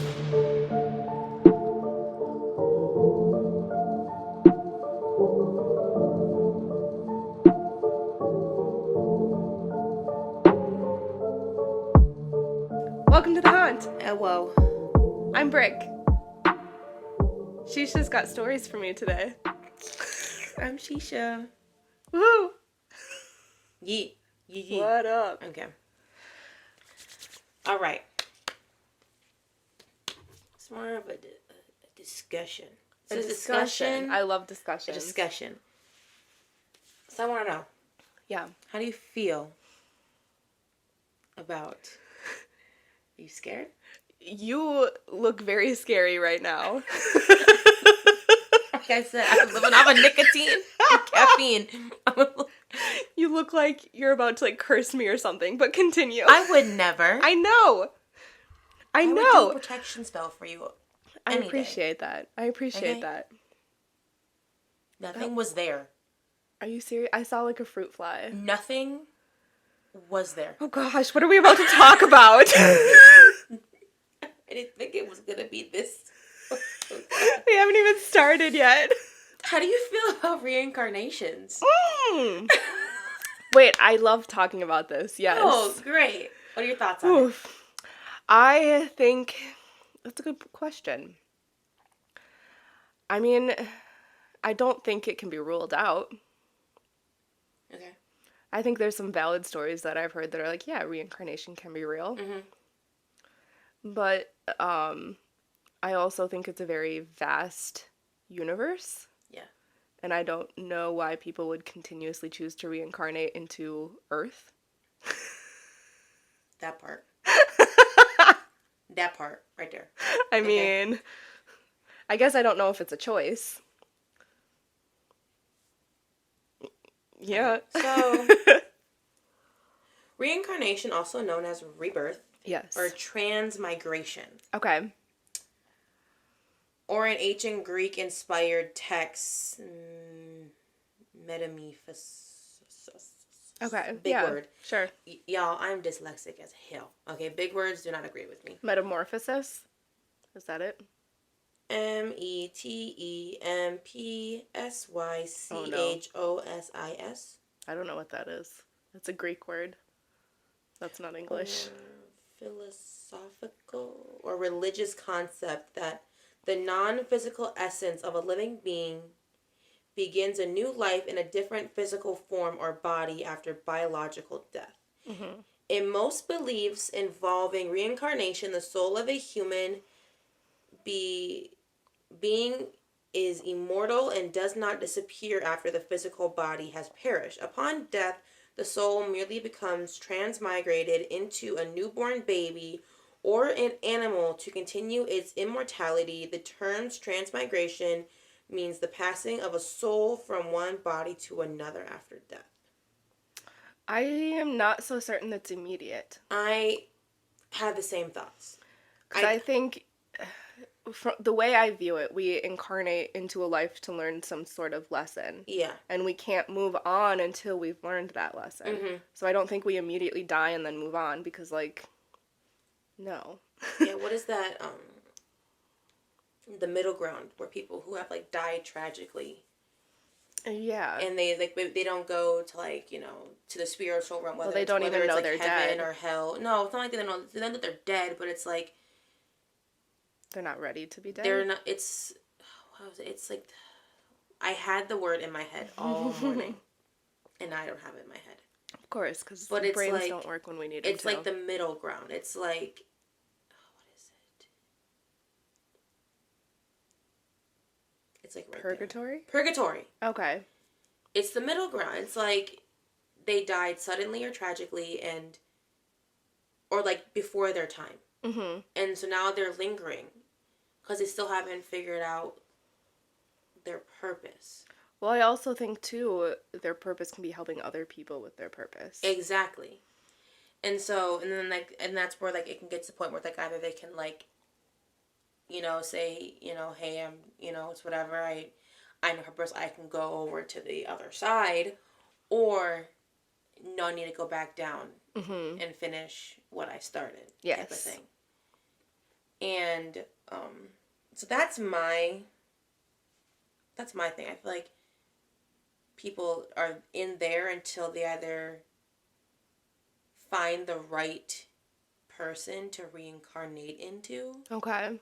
Welcome to the haunt. Whoa. I'm Brick. Sheesha's got stories for me today. I'm Sheesha. Woo! Yeet. Yeet. What up? Okay. All right. It's more of a discussion. It's a discussion. I love discussions. A discussion. So I want to know. Yeah. How do you feel about... Are you scared? You look very scary right now. Like I said, I'm living off of nicotine and caffeine. You look like you're about to curse me or something, but continue. I would never. I know. I know. I would do a protection spell for you. I appreciate that. I appreciate that. Nothing was there. Are you serious? I saw a fruit fly. Nothing was there. Oh gosh, what are we about to talk about? I didn't think it was gonna be this. We haven't even started yet. How do you feel about reincarnations? Wait, I love talking about this. Yes. Oh, great. What are your thoughts on it? I think that's a good question. I mean, I don't think it can be ruled out. Okay. I think there's some valid stories that I've heard that are like, yeah, reincarnation can be real. Mm-hmm. But I also think it's a very vast universe. Yeah. And I don't know why people would continuously choose to reincarnate into Earth. That part. That part right there. I mean, I guess I don't know if it's a choice. Yeah. So, reincarnation, also known as rebirth. Yes. Or transmigration. Okay. Or in ancient Greek-inspired texts, metamorphosis. Okay. Big word. Sure. Y'all, I'm dyslexic as hell. Okay, big words do not agree with me. Metamorphosis? Is that it? Metemorphosis. I don't know what that is. It's a Greek word. That's not English. Philosophical or religious concept that the non-physical essence of a living being begins a new life in a different physical form or body after biological death. Mm-hmm. In most beliefs involving reincarnation, the soul of a human being is immortal and does not disappear after the physical body has perished. Upon death, the soul merely becomes transmigrated into a newborn baby or an animal to continue its immortality. The terms transmigration means the passing of a soul from one body to another after death. I am not so certain it's immediate. I had the same thoughts. Because I think, from the way I view it, we incarnate into a life to learn some sort of lesson. Yeah. And we can't move on until we've learned that lesson. Mm-hmm. So I don't think we immediately die and then move on because, no. Yeah, what is that, the middle ground where people who have, died tragically. Yeah. And they don't go to, to the spiritual realm, whether they don't even know they're heaven dead. Or hell. No, it's not like they know that they're dead, but it's like... They're not ready to be dead? They're not, it's... How was it? It's like... I had the word in my head all morning. And I don't have it in my head. Of course, because brains don't work when we need them to. It's like the middle ground. It's like... what is it? It's like right Purgatory? There. Purgatory. Okay. It's the middle ground. It's like they died suddenly or tragically or before their time. Mm-hmm. And so now they're lingering because they still haven't figured out their purpose. Well, I also think, too, their purpose can be helping other people with their purpose. Exactly. And so, and then, and that's where, it can get to the point where, either they can, say, hey, I'm, it's whatever, I know purpose, I can go over to the other side, or, no, I need to go back down and finish what I started, type of thing. And so that's my thing. I feel like people are in there until they either find the right person to reincarnate into, Okay.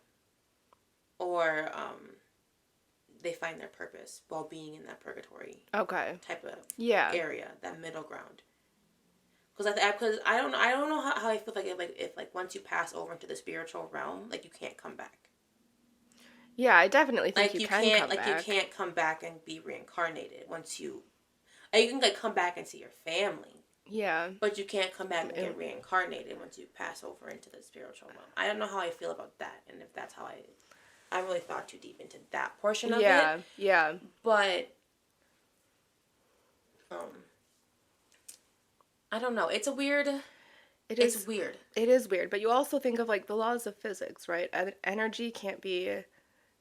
or they find their purpose while being in that purgatory Okay. type of Yeah. area, that middle ground. Because I don't know how I feel if once you pass over into the spiritual realm, like you can't come back. Yeah, I definitely think Like you you can can't come back. come back and be reincarnated once you. Like, you can like come back and see your family, Yeah. but you can't come back and And- get reincarnated once you pass over into the spiritual realm. I don't know how I feel about that, and if that's how I haven't really thought too deep into that portion of it. Yeah. But I don't know. It's weird. It is weird, but you also think of like the laws of physics, right? Energy can't be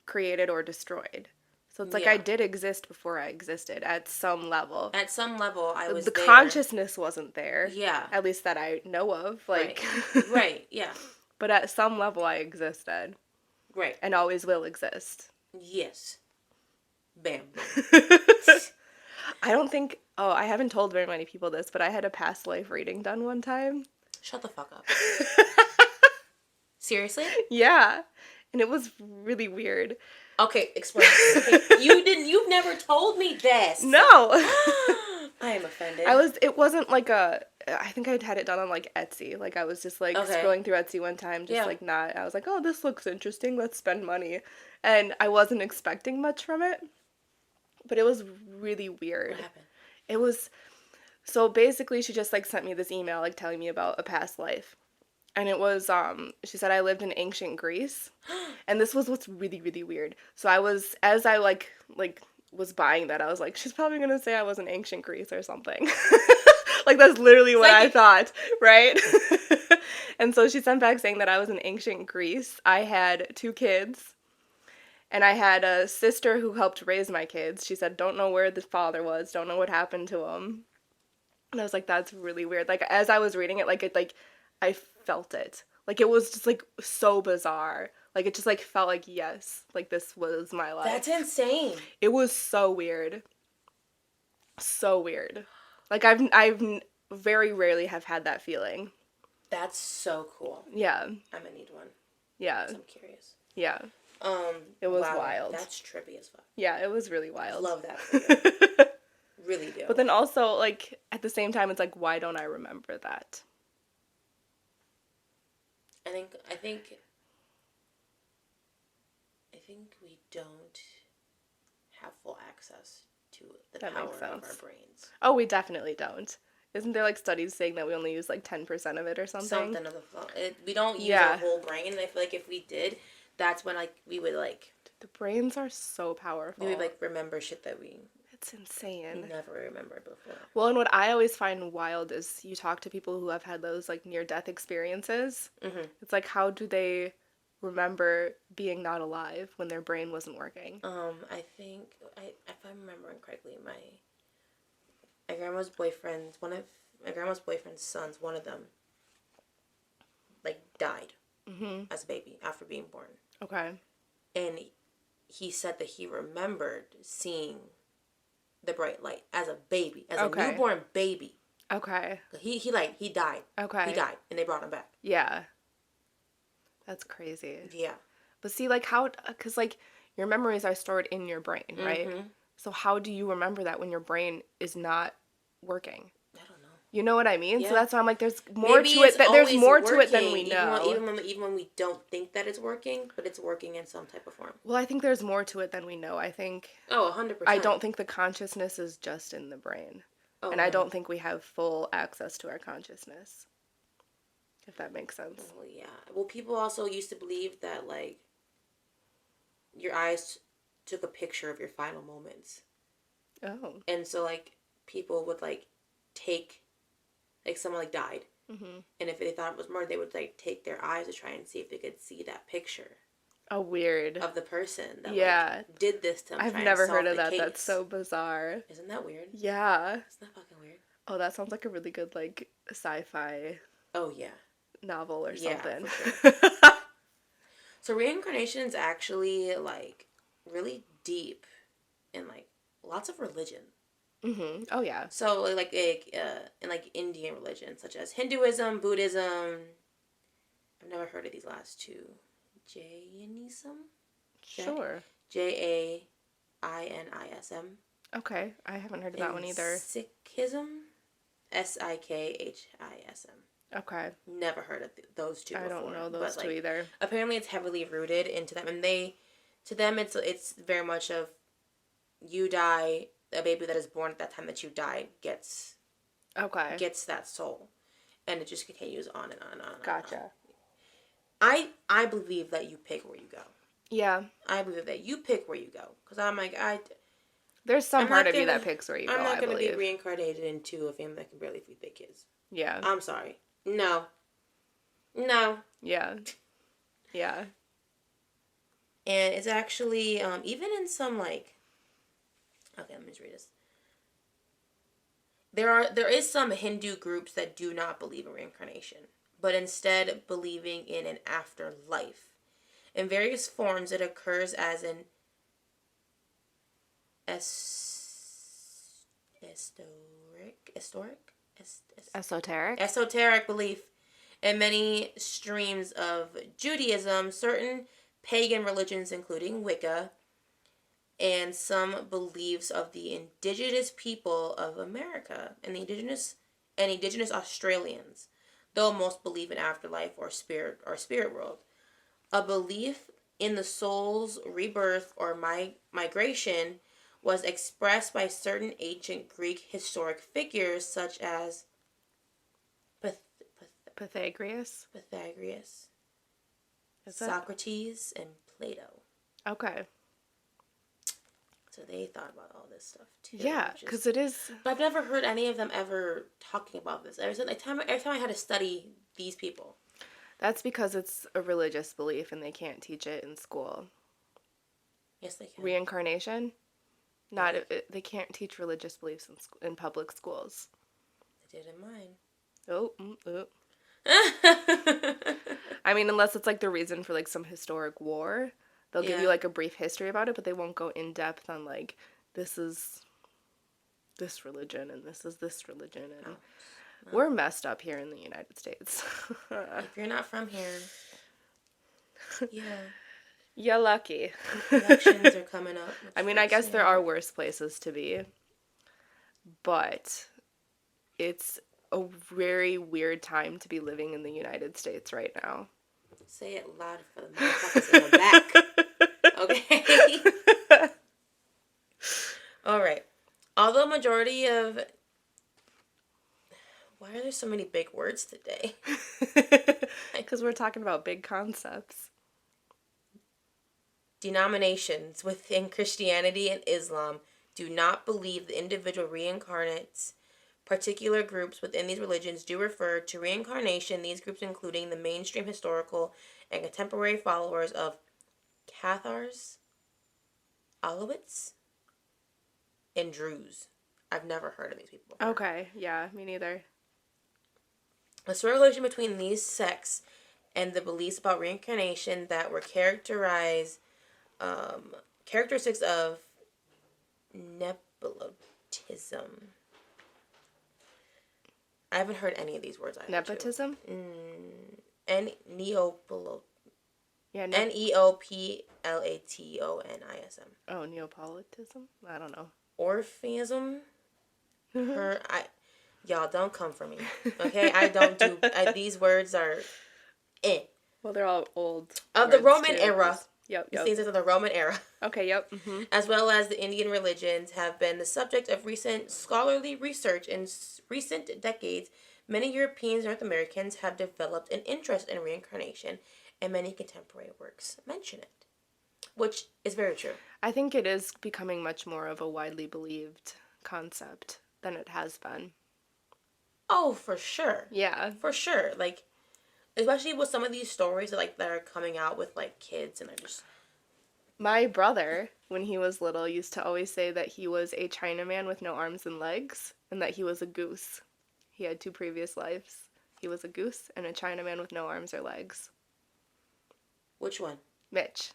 created or destroyed. So it's like Yeah. I did exist before I existed at some level. At some level, I was The there. consciousness wasn't there. Yeah. At least that I know of. Like Right. Yeah. But at some level I existed. Right. And always will exist. Yes. Bam. I don't think I haven't told very many people this, but I had a past life reading done one time. Shut the fuck up. Seriously? Yeah. And it was really weird. Okay, explain. Okay, you've never told me this. No. I am offended. It wasn't like I think I'd had it done on like Etsy. Like I was just like scrolling through Etsy one time, I was like, oh, this looks interesting. Let's spend money. And I wasn't expecting much from it. But it was really weird. What happened? It was, so basically she just like sent me this email like telling me about a past life. And it was, she said I lived in ancient Greece. And this was what's really, really weird. So as I was buying that, I was like, she's probably going to say I was in ancient Greece or something. Like, that's literally what I thought, right? And so she sent back saying that I was in ancient Greece. I had 2 kids. And I had a sister who helped raise my kids. She said, don't know where the father was, don't know what happened to him. And I was like, that's really weird. Like, as I was reading it, I felt it. Like, it was just, like, so bizarre. Like, it just, like, felt like, yes, like, this was my life. That's insane. It was so weird. So weird. Like, I've very rarely have had that feeling. That's so cool. Yeah. I'm gonna need one. Yeah. I'm curious. Yeah. It was wild. That's trippy as fuck. Yeah, it was really wild. Love that for you. Really do. But then also, like, at the same time, it's like, why don't I remember that? I think we don't have full access to the power of our brains. Oh, we definitely don't. Isn't there, like, studies saying that we only use, like, 10% of it or something? Something of the we don't use our whole brain, and I feel like if we did, that's when, like, we would, like... The brains are so powerful. We would, like, remember shit that we... It's insane. Never remembered before. Well, and what I always find wild is you talk to people who have had those, like, near-death experiences. Mm-hmm. It's like, how do they remember being not alive when their brain wasn't working? I think, if I'm remembering correctly, my grandma's boyfriend's sons, one of them, like, died as a baby after being born. Okay. And he said that he remembered seeing the bright light as a baby, as a newborn baby. Okay. He died. Okay. He died, and they brought him back. Yeah. That's crazy. Yeah. But see, like, how, because, like, your memories are stored in your brain, right? Mm-hmm. So how do you remember that when your brain is not working? I don't know. You know what I mean? Yeah. So that's why I'm like, there's more Maybe to it. There's more to it than we even know. Even when we don't think that it's working, but it's working in some type of form. Well, I think there's more to it than we know. I think... Oh, 100%. I don't think the consciousness is just in the brain. Oh, and I don't think we have full access to our consciousness. If that makes sense. Well, yeah. Well, people also used to believe that, like, your eyes took a picture of your final moments. Oh. And so, like, people would, like, take, like, someone, like, died. Mm-hmm. And if they thought it was murder, they would, like, take their eyes to try and see if they could see that picture. Oh, weird. Of the person that, like, did this to them. I've never heard of that. Case. That's so bizarre. Isn't that weird? Yeah. Isn't that fucking weird? Oh, that sounds like a really good, like, sci-fi... Oh, yeah. novel or something. For sure. So reincarnation is actually like really deep in like lots of religion. Mm-hmm. Oh, yeah. So in like Indian religion, such as Hinduism, Buddhism. I've never heard of these last two. Jainism. Sure. Jainism. Okay. I haven't heard of that And one either. Sikhism. Sikhism. Okay. Never heard of those two I don't before, know those but two like either. apparently it's heavily rooted into them, and to them it's very much of you die, a baby that is born at that time that you died Okay. gets that soul, and it just continues on and on and on. And Gotcha. on. I believe that you pick where you go. Yeah. I believe that you pick where you go, because I'm like There's some I'm part not of you gonna that picks where you I'm go, not I gonna be believe. reincarnated into a family that can barely feed their kids. Yeah. I'm sorry. No. No. Yeah. Yeah. And it's actually even in some like, okay, let me just read this. There is some Hindu groups that do not believe in reincarnation, but instead believing in an afterlife. In various forms, it occurs as an historic, Esoteric? esoteric belief. In many streams of Judaism, certain pagan religions, including Wicca, and some beliefs of the indigenous people of America and the indigenous Australians, though most believe in afterlife or spirit world. A belief in the soul's rebirth or migration was expressed by certain ancient Greek historic figures such as Pythagoras? Pythagoras, Is it? Socrates, and Plato. Okay. So they thought about all this stuff too. Yeah, because it is. But I've never heard any of them ever talking about this. Every time I had to study these people. That's because it's a religious belief and they can't teach it in school. Yes, they can. Reincarnation? Not they can't teach religious beliefs in public schools. They did in mine. Oh, I mean, unless it's like the reason for like some historic war, they'll give you like a brief history about it, but they won't go in depth on like this is this religion and this is this religion and we're messed up here in the United States. If you're not from here, yeah. You're lucky. Elections are coming up. I mean, I guess there are worse places to be, but it's a very weird time to be living in the United States right now. Say it loud for the motherfuckers in the back. Okay? All right. Although majority of... Why are there so many big words today? Because we're talking about big concepts. Denominations within Christianity and Islam do not believe the individual reincarnates. Particular groups within these religions do refer to reincarnation, these groups including the mainstream historical and contemporary followers of Cathars, Alawites, and Druze. I've never heard of these people before. Okay, yeah, me neither. A strong relation between these sects and the beliefs about reincarnation that were characteristics of nepotism. I haven't heard any of these words either. Nepotism? Neopolo. Yeah, Neoplaton. Oh, Neapolitanism? I don't know. Orphism. Y'all don't come for me, okay? I don't do. These words are, Well, they're all old. Of the Roman era. Yep. These things are the Roman era. Okay, yep. Mm-hmm. As well as the Indian religions have been the subject of recent scholarly research in recent decades. Many Europeans and North Americans have developed an interest in reincarnation, and many contemporary works mention it, which is very true. I think it is becoming much more of a widely believed concept than it has been. Oh, for sure. Yeah. For sure. Like, especially with some of these stories that are coming out with like kids and they're just... My brother, when he was little, used to always say that he was a Chinaman with no arms and legs and that he was a goose. He had 2 previous lives. He was a goose and a Chinaman with no arms or legs. Which one? Mitch.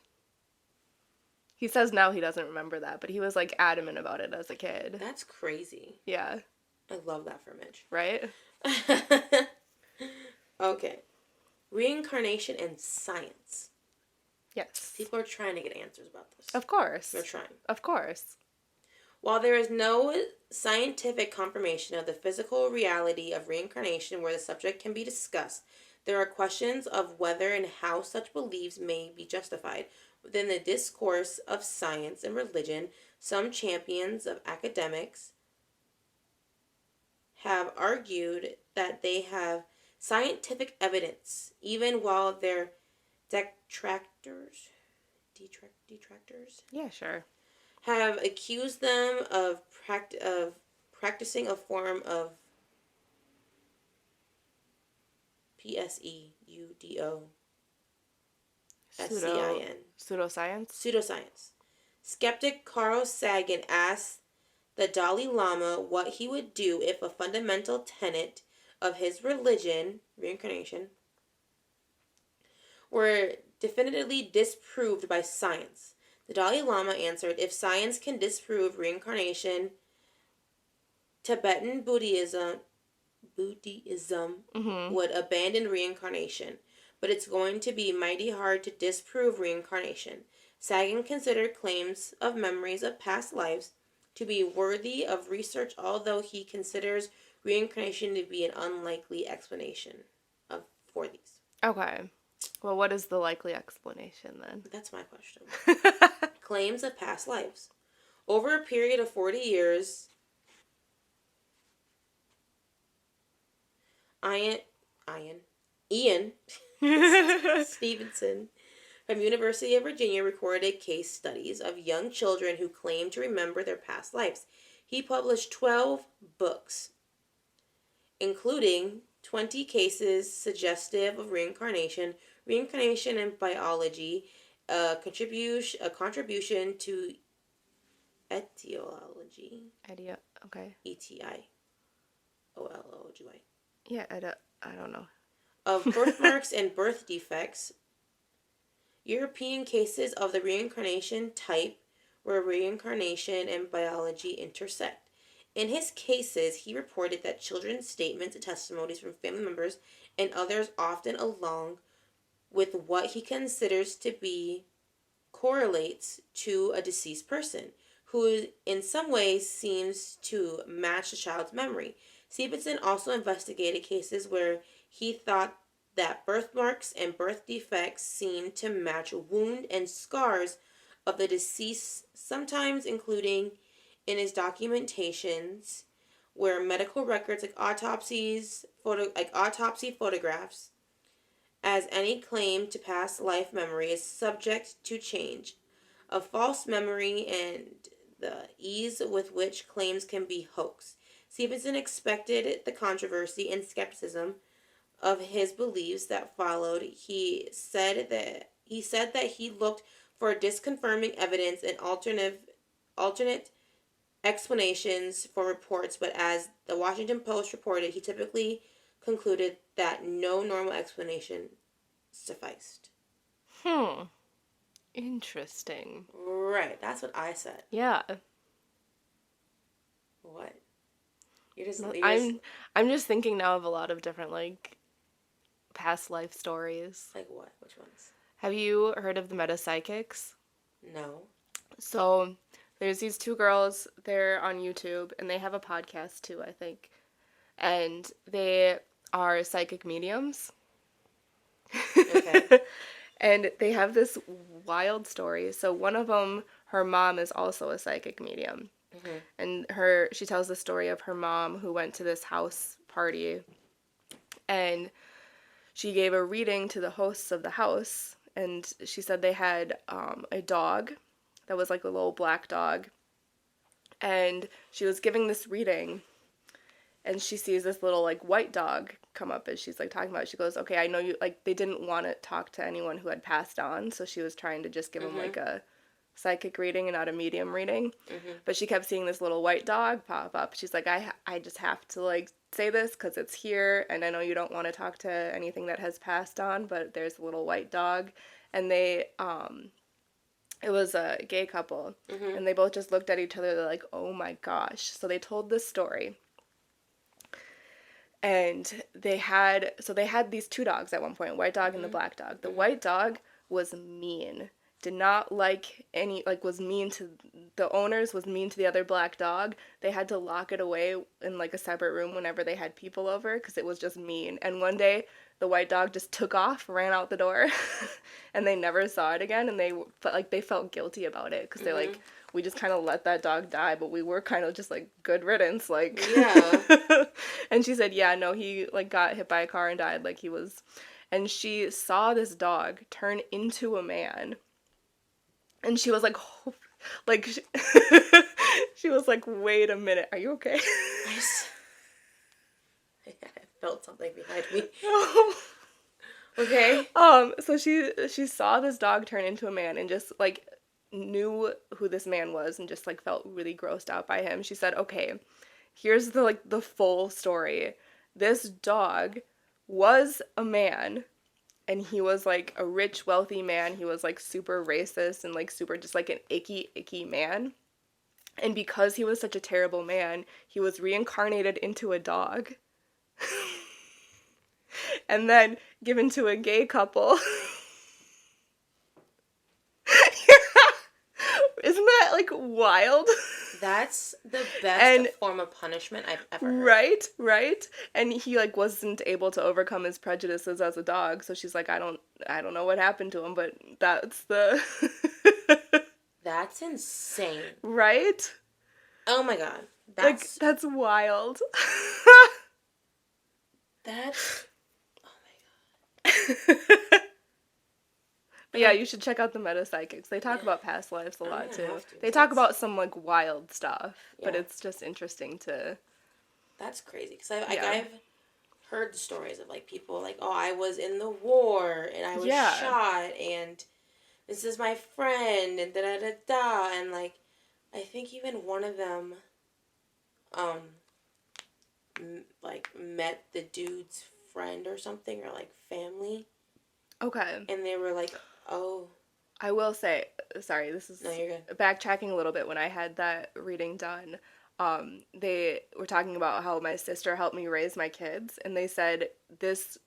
He says now he doesn't remember that, but he was like adamant about it as a kid. That's crazy. Yeah. I love that for Mitch. Right? Okay. Reincarnation and science. Yes. People are trying to get answers about this. Of course. They're trying. Of course. While there is no scientific confirmation of the physical reality of reincarnation where the subject can be discussed, there are questions of whether and how such beliefs may be justified. Within the discourse of science and religion, some champions of academics have argued that they have scientific evidence, even while their detractors Yeah, sure. have accused them of practicing a form of Pseudoscience? pseudoscience. Skeptic Carl Sagan asked the Dalai Lama what he would do if a fundamental tenet of his religion, reincarnation, were definitively disproved by science. The Dalai Lama answered, if science can disprove reincarnation, Tibetan Buddhism would abandon reincarnation, but it's going to be mighty hard to disprove reincarnation. Sagan considered claims of memories of past lives to be worthy of research, although he considers reincarnation to be an unlikely explanation for these. Okay. Well, what is the likely explanation then? That's my question. Claims of past lives. Over a period of 40 years, Ian Stevenson from University of Virginia recorded case studies of young children who claimed to remember their past lives. He published 12 books, including 20 cases suggestive of reincarnation and biology, a contribution to etiology. Okay. Etiology. Yeah, I don't know. Of birthmarks and birth defects. European cases of the reincarnation type where reincarnation and biology intersect. In his cases, he reported that children's statements and testimonies from family members and others often along with what he considers to be correlates to a deceased person, who in some ways seems to match the child's memory. Stevenson also investigated cases where he thought that birthmarks and birth defects seemed to match wound and scars of the deceased, sometimes including in his documentations where medical records like autopsy photographs, as any claim to past life memory is subject to change, a false memory, and the ease with which claims can be hoaxed. Stevenson expected the controversy and skepticism of his beliefs that followed. He said that he looked for disconfirming evidence and alternate explanations for reports, but as the Washington Post reported, he typically concluded that no normal explanation sufficed. Interesting. Right, that's what I said. Yeah. What? I'm just thinking now of a lot of different like past life stories. Like what? Which ones? Have you heard of the meta psychics? No. So there's these two girls, they're on YouTube and they have a podcast too, I think. And they are psychic mediums. Okay. And they have this wild story. So one of them, her mom is also a psychic medium. Mm-hmm. And she tells the story of her mom who went to this house party and she gave a reading to the hosts of the house, and she said they had a dog that was like a little black dog, and she was giving this reading and she sees this little like white dog come up as she's like talking about it. She goes, okay, I know you, like they didn't want to talk to anyone who had passed on, so she was trying to just give him like a psychic reading and not a medium reading. But she kept seeing this little white dog pop up. She's like, I just have to like say this because it's here, and I know you don't want to talk to anything that has passed on, but there's a little white dog. and they it was a gay couple, and they both just looked at each other. They're like, "Oh my gosh!" So they told this story, and they had these two dogs at one point, a white dog and the black dog. The white dog was mean, did not like any, like, was mean to the owners, was mean to the other black dog. They had to lock it away in like a separate room whenever they had people over because it was just mean. And one day the white dog just took off, ran out the door, and they never saw it again. And they felt guilty about it because they're like, we just kind of let that dog die, but we were kind of just like, good riddance, like. Yeah. And she said, yeah, no, he like got hit by a car and died, like he was. And she saw this dog turn into a man. And she was like, oh, like, she was like, wait a minute, are you okay? I felt something behind me. Okay. So she saw this dog turn into a man and just like knew who this man was and just like felt really grossed out by him. She said, okay, here's the full story. This dog was a man, and he was like a rich, wealthy man. He was like super racist and like super just like an icky man. And because he was such a terrible man, he was reincarnated into a dog. And then given to a gay couple. Isn't that like wild? That's the best form of punishment I've ever heard. Right. And he like wasn't able to overcome his prejudices as a dog, so she's like, I don't know what happened to him, but that's the That's insane. Right? Oh my god. That's wild. That's oh my god. But yeah, you should check out the Meta Psychics. They talk about past lives a lot too. Have to. They talk about some like wild stuff, but Yeah. it's just interesting to. That's crazy because I've heard the stories of like people like, oh, I was in the war and I was shot and this is my friend and da da da da, and like I think even one of them like met the dude's friend or something, or like family. Okay. And they were like, oh. I will say, sorry, this is No, you're good. Backtracking a little bit. When I had that reading done, they were talking about how my sister helped me raise my kids, and they said, this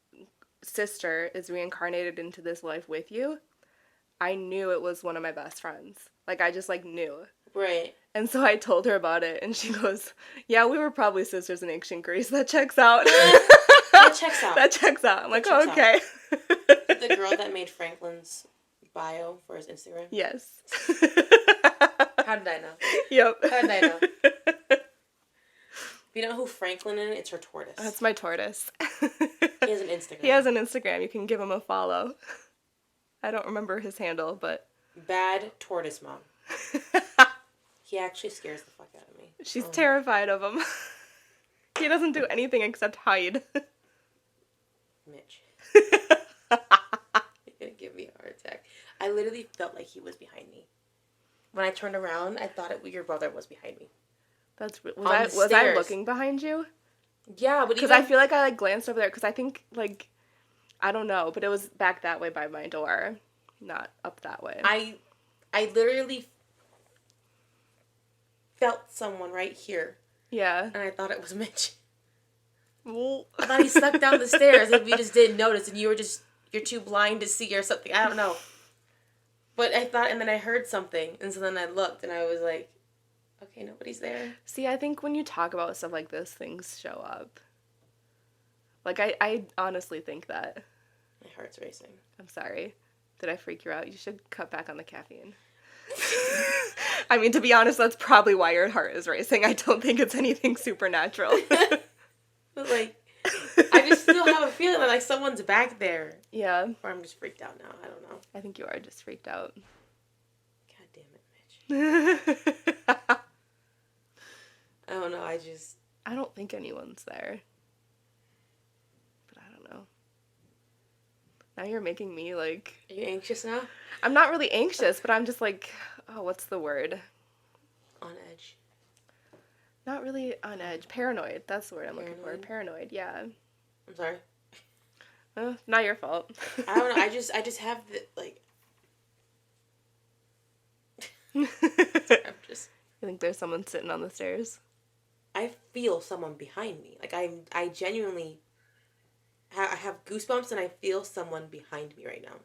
sister is reincarnated into this life with you. I knew it was one of my best friends. Like, I just, like, knew. Right. And so I told her about it, and she goes, yeah, we were probably sisters in ancient Greece. That checks out. That checks out. That checks out. I'm like, oh, okay. The girl that made Franklin's bio for his Instagram? Yes. How did I know? Yep. How did I know? You know who Franklin is? It's her tortoise. That's my tortoise. He has an Instagram. He has an Instagram. You can give him a follow. I don't remember his handle, but... Bad Tortoise Mom. He actually scares the fuck out of me. She's terrified of him. He doesn't do anything except hide. Mitch. You're gonna give me a heart attack. I literally felt like he was behind me. When I turned around, I thought your brother was behind me. Was I looking behind you? Yeah, but because I feel like I like glanced over there because I think like I don't know, but it was back that way by my door, not up that way. I literally felt someone right here. Yeah. And I thought it was Mitch. Well, I thought he snuck down the stairs and we just didn't notice, and you're too blind to see or something. I don't know. But I thought, and then I heard something, and so then I looked, and I was like, okay, nobody's there. See, I think when you talk about stuff like this, things show up. Like, I honestly think that. My heart's racing. I'm sorry. Did I freak you out? You should cut back on the caffeine. I mean, to be honest, that's probably why your heart is racing. I don't think it's anything supernatural. But, like, I just still have a feeling that, like, someone's back there. Yeah. Or I'm just freaked out now. I don't know. I think you are just freaked out. God damn it, Mitch. I don't know. I don't think anyone's there. But I don't know. Now you're making me, like... Are you anxious now? I'm not really anxious, but I'm just like... Oh, what's the word? On edge. Not really on edge. Paranoid. That's the word I'm looking for. Paranoid, yeah. I'm sorry. Not your fault. I don't know. I just have the, like... You I'm just. think there's someone sitting on the stairs? I feel someone behind me. Like I genuinely. I have goosebumps and I feel someone behind me right now.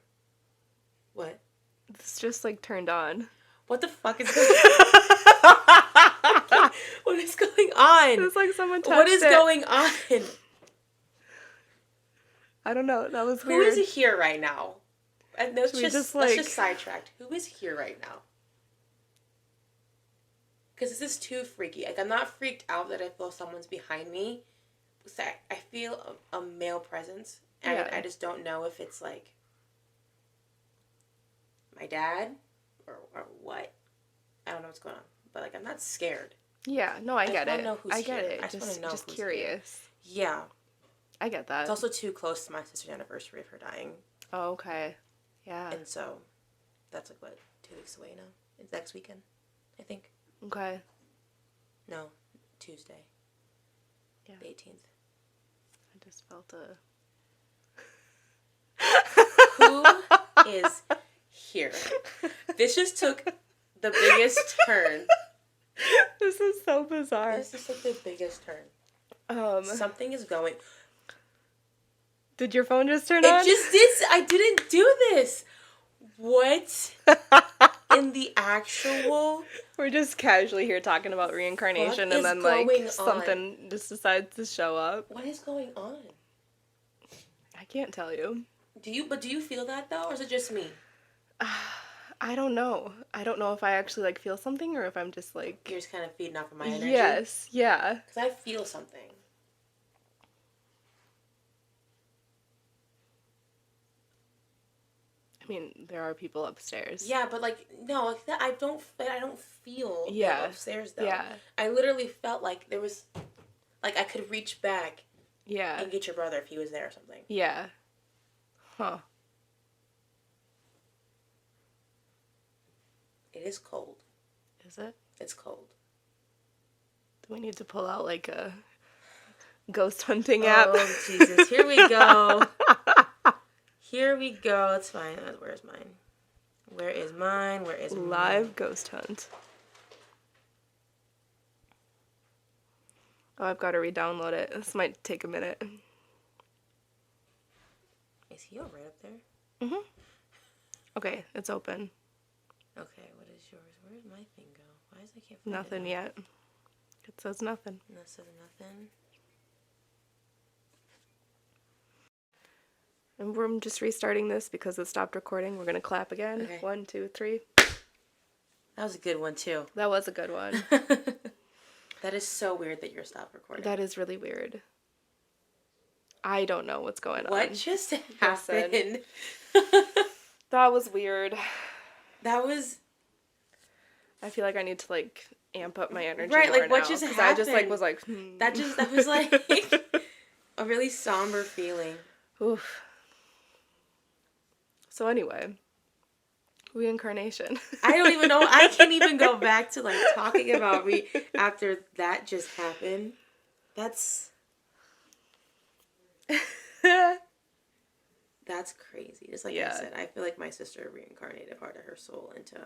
What? It's just like turned on. What the fuck is going on? What is going on? It's like someone touched What is it. going on? I don't know. That was Who weird. is here right now? And let's Should we just like... let's just sidetracked. Who is here right now? Because this is too freaky. Like I'm not freaked out that I feel someone's behind me. I feel a male presence, and Yeah. I just don't know if it's like my dad or what. I don't know what's going on, but like I'm not scared. Yeah, no, I get it. Know who's I get here. it. I just want to know just who's curious. Here. Yeah, I get that. it's also too close to my sister's anniversary of her dying. Oh, okay. Yeah. And so that's like what, 2 weeks away now. It's next weekend, I think. Okay. No, Tuesday. Yeah. The 18th. I just felt a... Who is here? This just took the biggest turn. This is so bizarre. This is like the biggest turn. Something is going. Did your phone just turn on? It just did. I didn't do this. What in the actual? We're just casually here talking about reincarnation, What and then is like going something just decides to show up. What is going on? I can't tell you. Do you feel that though, or is it just me? I don't know. I don't know if I actually like feel something or if I'm just like... You're just kind of feeding off of my energy. Yes, yeah. Because I feel something. I mean, there are people upstairs. Yeah, but like no, like that. I don't feel Yeah. them upstairs though. Yeah. I literally felt like there was, like I could reach back Yeah. and get your brother if he was there or something. Yeah. Huh. It is cold. Is it? It's cold. Do we need to pull out like a ghost hunting app? Oh Jesus! Here we go. Here we go. It's fine. Where's mine? Where is mine? Where is Live mine? ghost hunt. Oh, I've got to re-download it. This might take a minute. Is he all right up there? Mhm. Okay, it's open. Okay, what is yours? Where did my thing go? Why is I can't find Nothing it? yet. It says nothing. That says nothing. And we're just restarting this because it stopped recording. We're gonna clap again. Okay. 1, 2, 3. That was a good one too. That was a good one. That is so weird that you're stopped recording. That is really weird. I don't know what's going on. What just happened? That was weird. That was I feel like I need to like amp up my energy right. more Like what now, just 'cause happened? I just like was like that was like a really somber feeling. Oof. So anyway, reincarnation. I don't even know. I can't even go back to like talking about after that just happened. That's crazy. Just like I said, I feel like my sister reincarnated part of her soul into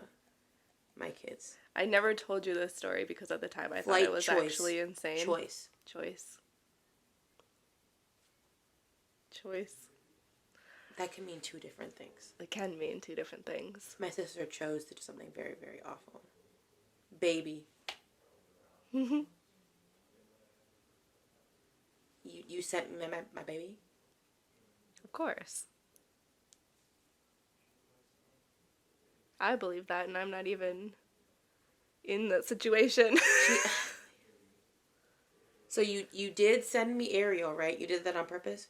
my kids. I never told you this story because at the time I thought it was actually insane. Choice. That can mean two different things. It can mean two different things. My sister chose to do something very, very awful. Baby. You sent me my baby? Of course. I believe that, and I'm not even in that situation. So you did send me Ariel, right? You did that on purpose?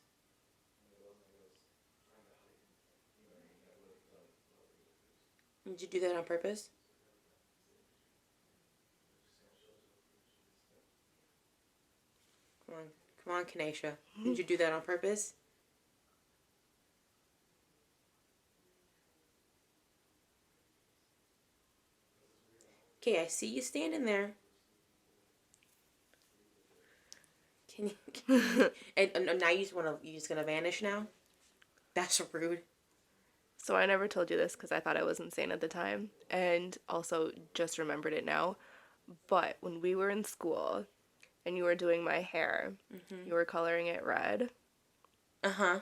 Did you do that on purpose? Come on, Kanesha. Did you do that on purpose? Okay, I see you standing there. Can you? And now you just gonna vanish now? That's rude. So I never told you this because I thought I was insane at the time and also just remembered it now. But when we were in school and you were doing my hair, Mm-hmm. you were coloring it red. Uh-huh.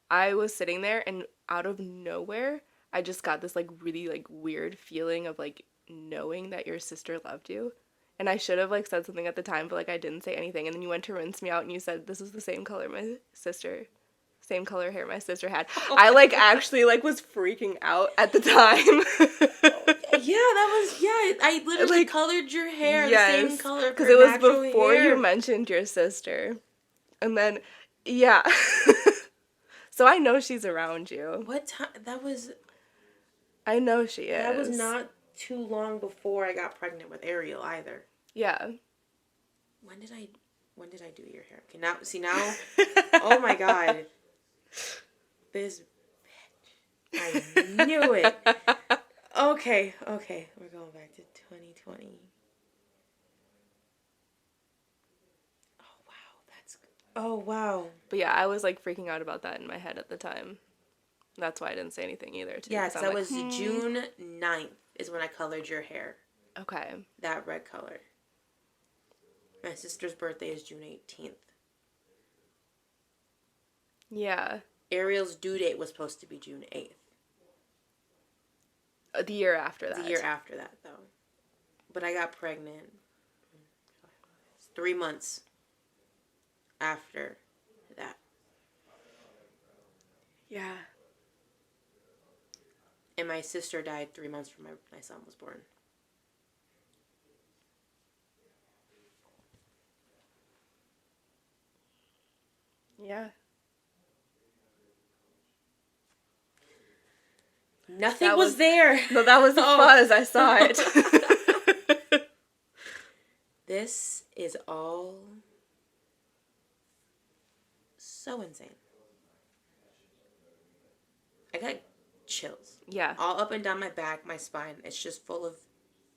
I was sitting there and out of nowhere, I just got this like really like weird feeling of like knowing that your sister loved you. And I should have like said something at the time, but like I didn't say anything. And then you went to rinse me out and you said this is the same color my sister, same color hair my sister had. I like actually like was freaking out at the time. Yeah, that was, yeah, I literally Like, colored your hair the same yes, color of because her it was natural before you hair. mentioned your sister. And then, yeah. So I know she's around you. What time? I know she That was is. not too long before I got pregnant with Ariel either. Yeah. When did I do your hair? Okay, now, see now, oh my god. This bitch. I knew it. Okay, we're going back to 2020. Oh, wow. But yeah, I was like freaking out about that in my head at the time. That's why I didn't say anything either, too. Yeah, Because because I'm that like, was June 9th is when I colored your hair. Okay. That red color. My sister's birthday is June 18th. Yeah. Ariel's due date was supposed to be June 8th. The year after that. The year after that, though. But I got pregnant 3 months after that. Yeah. And my sister died 3 months from my son was born. Yeah. Nothing was there. No, that was a fuzz. I saw it. This is all so insane. I got chills. Yeah. All up and down my back, my spine. It's just full of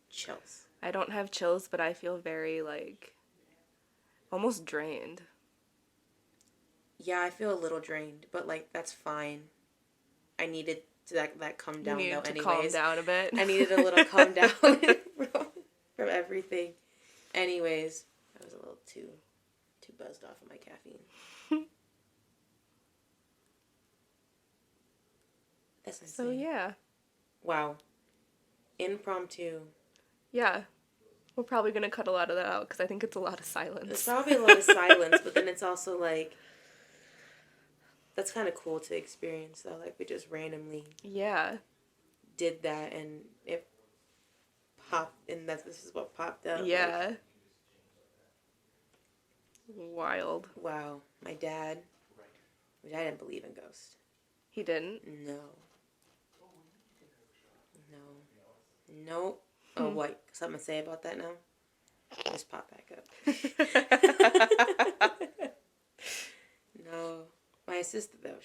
chills. I don't have chills, but I feel very, like, almost drained. Yeah, I feel a little drained, but, like, that's fine. I needed to that calm down, You though, need to anyways. calm down a bit. I needed a little calm down from everything. Anyways, I was a little too buzzed off of my caffeine. That's insane. So, yeah. Wow. Impromptu. Yeah. We're probably going to cut a lot of that out because I think it's a lot of silence. It's probably a lot of silence, but then it's also like, that's kind of cool to experience, though. Like, we just randomly did that, and it popped, and this is what popped up. Yeah. Like, wild. Wow. My dad didn't believe in ghosts. He didn't? No. Nope. Oh, what? Something to say about that now? Just pop back up. No. My sister, though,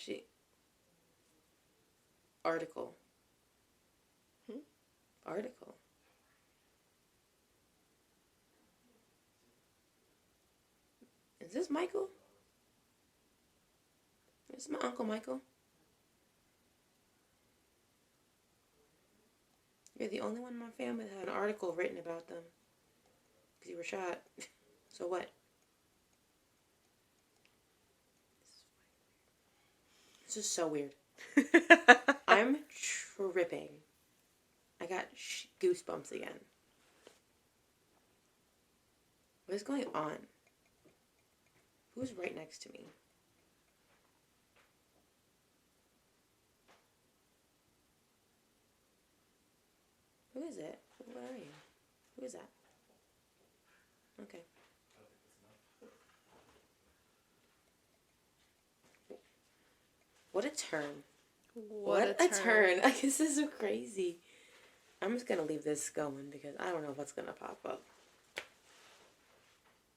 article. Article. Is this Michael? This is my Uncle Michael. You're the only one in my family that had an article written about them. Because you were shot. So what? This is so weird. I'm tripping. I got goosebumps again. What is going on? Who's right next to me? Who is it? Where are you? Who is that? Okay. What a turn. What a turn. This is so crazy. I'm just going to leave this going because I don't know what's going to pop up.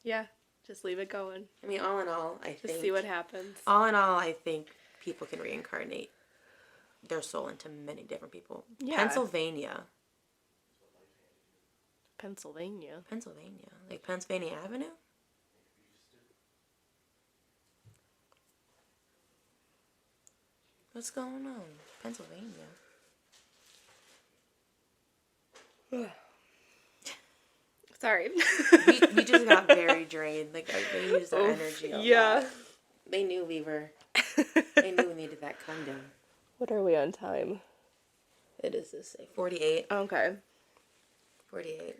Yeah, just leave it going. I mean, all in all, I think... Just see what happens. All in all, I think people can reincarnate their soul into many different people. Yeah. Pennsylvania. Like Pennsylvania Avenue? What's going on? Pennsylvania. Sorry. We just got very drained. Like, they used our energy a lot. They knew we needed that come down. What are we on time? It is this say 48. Okay. 48.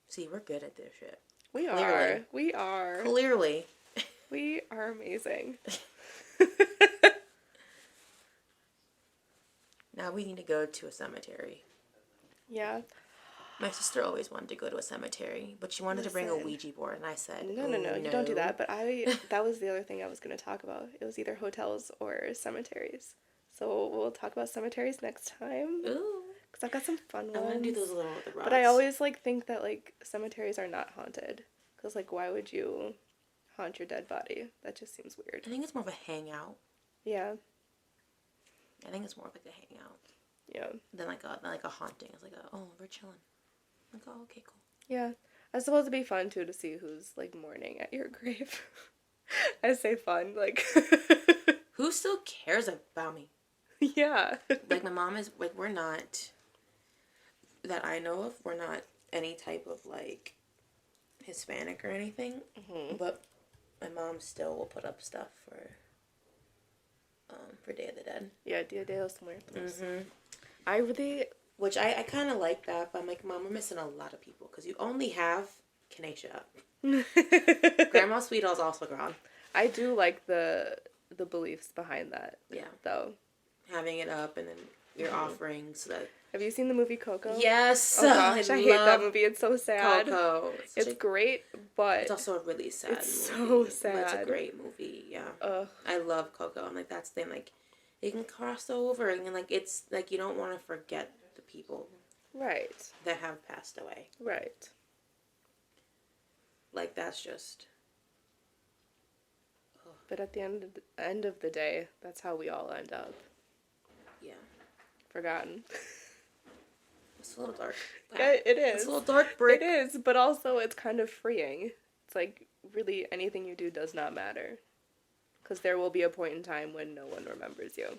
See, we're good at this shit. We Clearly. are. We are. Clearly. We are amazing. Now we need to go to a cemetery. Yeah. My sister always wanted to go to a cemetery, but she wanted to bring a Ouija board, and I said, No, you don't do that. But that was the other thing I was going to talk about. It was either hotels or cemeteries. So we'll talk about cemeteries next time. Ooh. Because I've got some fun ones. I want to do those little rods. But I always, think that, cemeteries are not haunted. Because, why would you haunt your dead body? That just seems weird. I think it's more of a hangout. Yeah. I think it's more of like a hangout. Yeah. Than like a haunting. It's like, we're chilling. Like, oh, okay, cool. Yeah. I suppose it'd be fun, too, to see who's, mourning at your grave. I say fun, Who still cares about me? Yeah. My mom is, we're not, that I know of, we're not any type of, Hispanic or anything. Mm-hmm. But my mom still will put up stuff for Day of the Dead. Yeah, Dia de los Muertos. Mm-hmm. I really... Which I kind of like that, but I'm like, Mom, we're missing a lot of people, because you only have Kanesha. Grandma Sweet Doll's also gone. I do like the beliefs behind that. Yeah. Though. Having it up, and then your offerings. So that... Have you seen the movie Coco? Yes. Oh gosh, I hate that movie. It's so sad. Coco. It's great, but... It's also a really sad movie. It's so sad. But it's a great movie, yeah. Ugh. I love Coco. I'm that's the thing, it can cross over, and it's, you don't want to forget the people. Right. That have passed away. Right. That's just... Oh. But at the end of the day, that's how we all end up. Yeah. Forgotten. It's a little dark. Yeah, it is. It's a little dark, Brick. It is, but also it's kind of freeing. It's really anything you do does not matter. Because there will be a point in time when no one remembers you.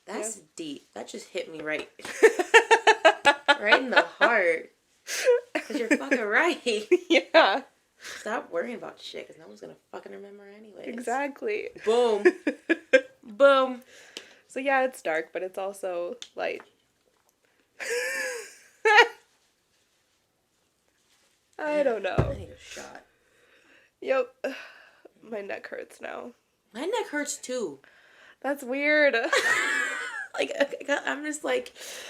That's deep. That just hit me right. Right in the heart. Because you're fucking right. Yeah. Stop worrying about shit, because no one's going to fucking remember anyways. Exactly. Boom. Boom. So yeah, it's dark, but it's also light. I don't know. I need a shot. Yep. My neck hurts now. My neck hurts too. That's weird. I'm just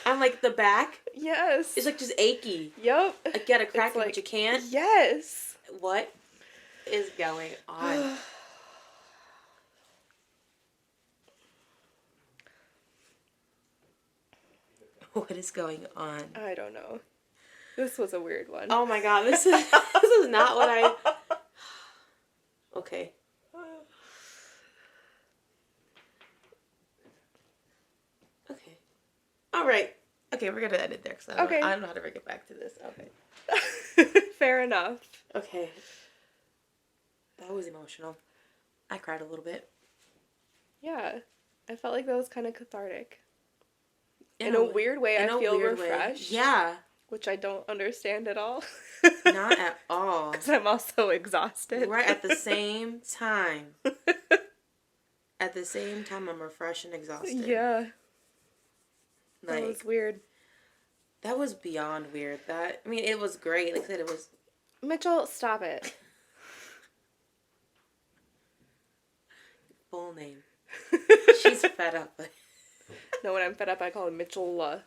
I'm the back. Yes. It's just achy. Yep. I get a crack, but you can't. Yes. What is going on? What is going on? I don't know. This was a weird one. Oh my god, this is not what I... Okay. Okay. Alright. Okay, we're gonna edit there, because I don't know how to bring it back to this. Okay. Fair enough. Okay. That was emotional. I cried a little bit. Yeah. I felt like that was kind of cathartic. In a weird way, I feel refreshed. Yeah. Which I don't understand at all. Not at all. Because I'm also exhausted. Right at the same time. At the same time, I'm refreshed and exhausted. Yeah. That was weird. That was beyond weird. It was great. Like I said, it was... Mitchell, stop it. Full name. She's fed up. No, when I'm fed up, I call him Mitchell.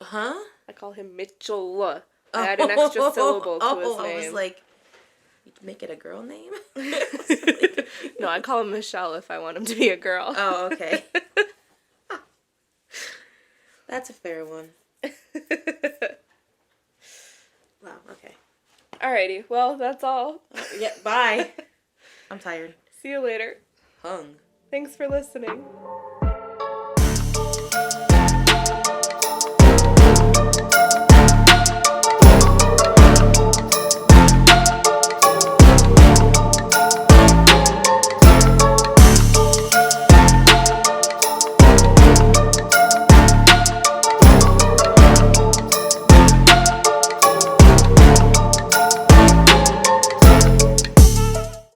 Huh? I call him Mitchell. I add an extra syllable to his name. I was like, you make it a girl name? No, I call him Michelle if I want him to be a girl. Oh, okay. That's a fair one. Wow, okay. Alrighty, well, that's all. Yeah, bye. I'm tired. See you later. Hung. Thanks for listening.